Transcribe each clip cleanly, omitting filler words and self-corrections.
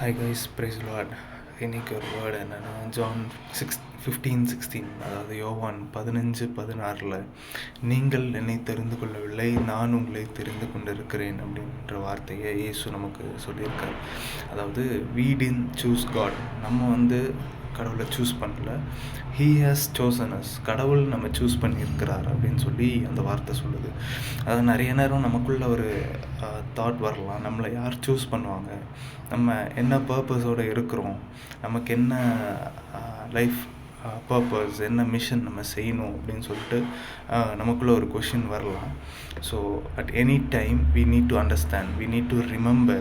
Hi guys, price Lord. இன்றைக்கி ஒரு word என்னென்னா, ஜான் 15:16, அதாவது யோவான் 15:16, நீங்கள் என்னை தெரிந்து கொள்ளவில்லை, நான் உங்களை தெரிந்து கொண்டிருக்கிறேன் அப்படின்ற வார்த்தையை இயேசு நமக்கு சொல்லியிருக்கார். அதாவது we didn't choose God. நம்ம கடவுளை சூஸ் பண்ணல, he has chosen us. கடவுள் நம்ம சூஸ் பண்ணியிருக்கிறார் அப்படின்னு சொல்லி அந்த வார்த்தை சொல்லுது. அதாவது நிறைய நேரம் நமக்குள்ள ஒரு தாட் வரலாம், நம்மளை யார் சூஸ் பண்ணுவாங்க, நம்ம என்ன பர்பஸோடு இருக்கிறோம், நமக்கு என்ன லைஃப் பர்பஸ், என்ன மிஷன் நம்ம செய்யணும் அப்படின்னு சொல்லிட்டு நமக்குள்ளே ஒரு கொஷின் வரலாம். So at any time we need to understand, we need to remember,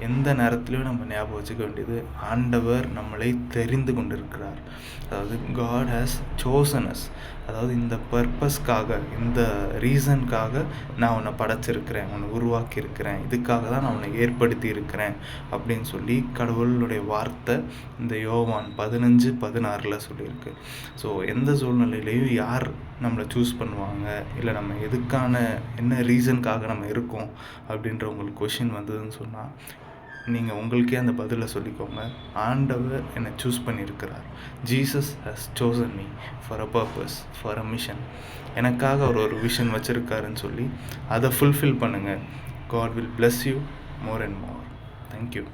எந்த நேரத்துலையும் நம்ம ஞாபகம் வச்சுக்க வேண்டியது, ஆண்டவர் நம்மளை தெரிந்து கொண்டிருக்கிறார். அதாவது God has chosen us. அதாவது இந்த பர்பஸ்க்காக, இந்த ரீசனுக்காக நான் உன்னை படைச்சிருக்கிறேன், உன்னை உருவாக்கியிருக்கிறேன், இதுக்காக தான் நான் உன்னை ஏற்படுத்தி இருக்கிறேன் அப்படின்னு சொல்லி கடவுளுடைய வார்த்தை இந்த யோவான் 15:16 சொல்லியிருக்கு. ஸோ எந்த சூழ்நிலையிலையும் யார் நம்மளை சூஸ் பண்ணுவாங்க, இல்லை நம்ம எதுக்கான என்ன ரீசனுக்காக நம்ம இருக்கோம் அப்படின்ற உங்களுக்கு கொஷின் வந்ததுன்னு சொன்னால், நீங்கள் உங்களுக்கே அந்த பதிலை சொல்லிக்கோங்க. ஆண்டவர் என்னை சூஸ் பண்ணியிருக்கிறார். Jesus has chosen me for a purpose, for a mission. எனக்காக அவர் ஒரு விஷன் வச்சுருக்காருன்னு சொல்லி அதை ஃபுல்ஃபில் பண்ணுங்கள். God will bless you more and more. Thank you.